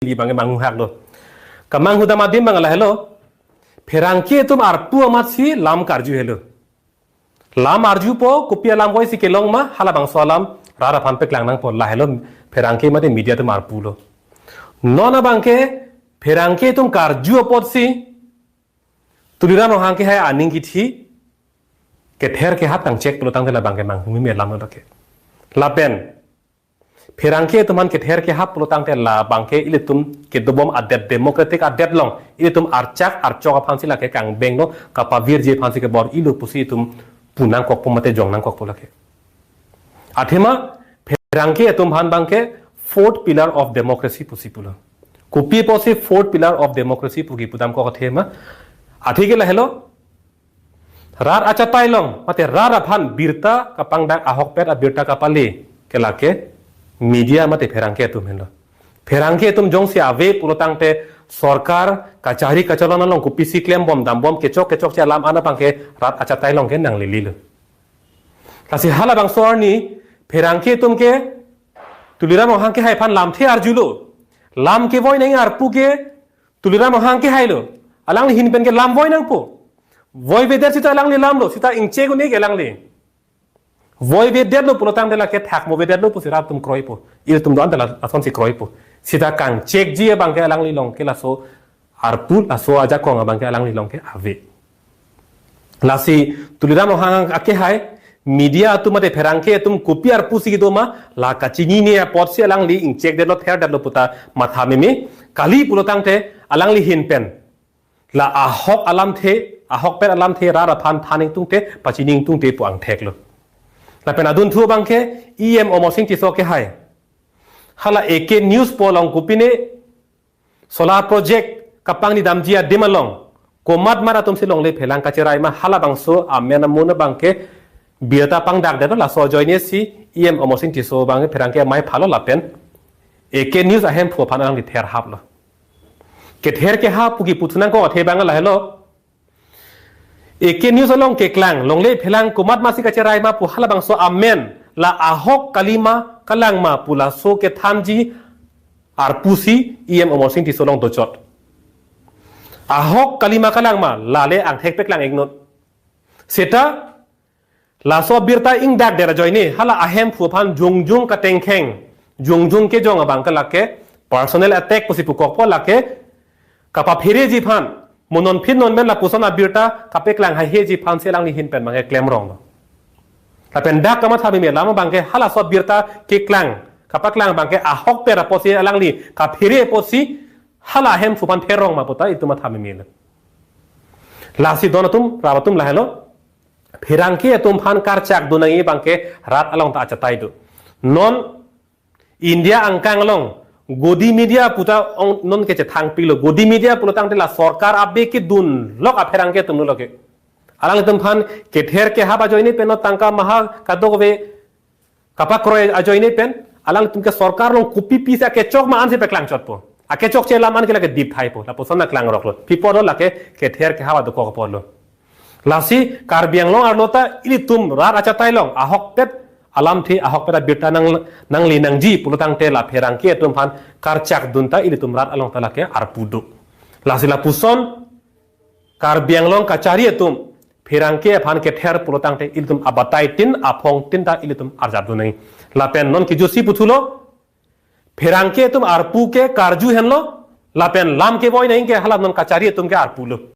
li bange mangu hak lo kamang huda madim bangala hello ferangke tum arpu amat si lam karju hello lam arju po kopia lam boy si kelong ma hala bang solam rara phan pe klang nang po la hello ferangke mate media tum arpu lo nona bangke ferangke tum karju apot si tulira no hangke hai aning ki thi ke ther ke hat tang check lo tang la bangke mang mi me lam lo ke la pen ferangke tuman ke ther ke hap lo tang te la bangke ilitum ke dobom adet democratic adet long ilitum archak archok phansi la ke kang beng no kapavir je phansi ke bor ilu pusi tum punang kok pomate jong nang kok polake athema ferangke tum han bangke fourth pillar of democracy pusi pula kupi posi fourth pillar of democracy pugi pudam ko thema athige la hello rar acha tailong mate rara phan birta kapang dang ahok pet a birta kapali ke lake media mate ferangke tum helo ferangke tum jong se ave pulotang te sarkar kachari kachalona long ku pc claim bom dam bom kechok che lam ana pangke rat acha tai long ke nang lili kasi hala bang sorni ferangke tum ke tulira mo hangke hai phan lam the arjulo lam ke voi nai ar pu ke tulira mo hangke hailo alang hin pen ke lam voi nang pu voi veder sita alang li lam lo sita ingche gu ne ke alang li voi veder lo pulotang de la ke thak mo veder lo pu sira tum kroi pu il tum don de la ason si kroi pu sita kang check ji bang ke alang li long ke la so arpul aso aja ko bang ke alang li long ke ave lasi tulira mo hang ake hai media tu mate ferangke tum kopi arpu si do ma la kachini ne pot se alang li ing check de lo ther de lo puta matha me kali pulotang te alang li hin pen la ahok alam the ahok pen alam the ra ra phan thaning tung te pachining tung te pu ang thek lo la pen adun thu bangke em omosing ti so ke hai hala ek news polong kupine solar project kapang ni damjia demalong komat mara tum silong le phelang ka cherai ma hala bangso amena mona bangke biata pang dak de la so joine si em omosing ti so bangke pherangke mai phalo la pen ek news ahem phu phanang li ther hap lo ke ther ke ha pugi puthunang ko the bang la hello eke news along ke klang longle phelang kumat masi ka cherai ma pu hala bangso amen la ahok kalima kalang ma pula so ke thanji ar pusi em omosing ti solong do chot ahok kalima kalang ma lale ang thek peklang ignot seta la so birta ing dak dera joini hala ahem pu phan jungjung ka tengkheng jungjung ke jong abang ka lake personal attack pusi pu kok po lake kapa phere ji phan monon phin non men la pusona birta kapek lang hai he ji phan se lang ni hin pen mangai claim rong la pen dak kama thabi me lama bangke hala so birta ke klang kapak lang bangke ahok pera posi alang ni ka phire posi hala hem fupan therong ma puta ituma thabi me la si donatum rabatum la hello phirangke tum phan kar chak dunai bangke rat along ta achatai du non india angkang long godi media puta non ke thang pilo godi media pulotang de la sarkar abe ke dun lok aferang ke tum loke alang tum phan ke ther ke haba joine pen tangka maha kadogwe kapak kroy a joine pen alang tum ke sarkar long kupi pisa ke chok ma anse pe klang chot po ake chok che la man ke la ke dip thai po la posona klang rok lo pipo lo la ke ther ke haba do ko po lo lasi karbiang long arlota ili tum rar acha tai long ahok pet alam thi ahok pera birta nang li nang ji pulutang te la ferangke tum phan karchak dunta ili tum rat along tala ke arpudu lasila puson karbiang long kachari tum ferangke phan ke ther pulutang te ili tum abatai tin aphong tin ta ili tum arjadu nai la pen non ki josi puthulo ferangke tum arpu ke karju henlo la pen lam ke boy nai ke halam non kachari tum ke arpulo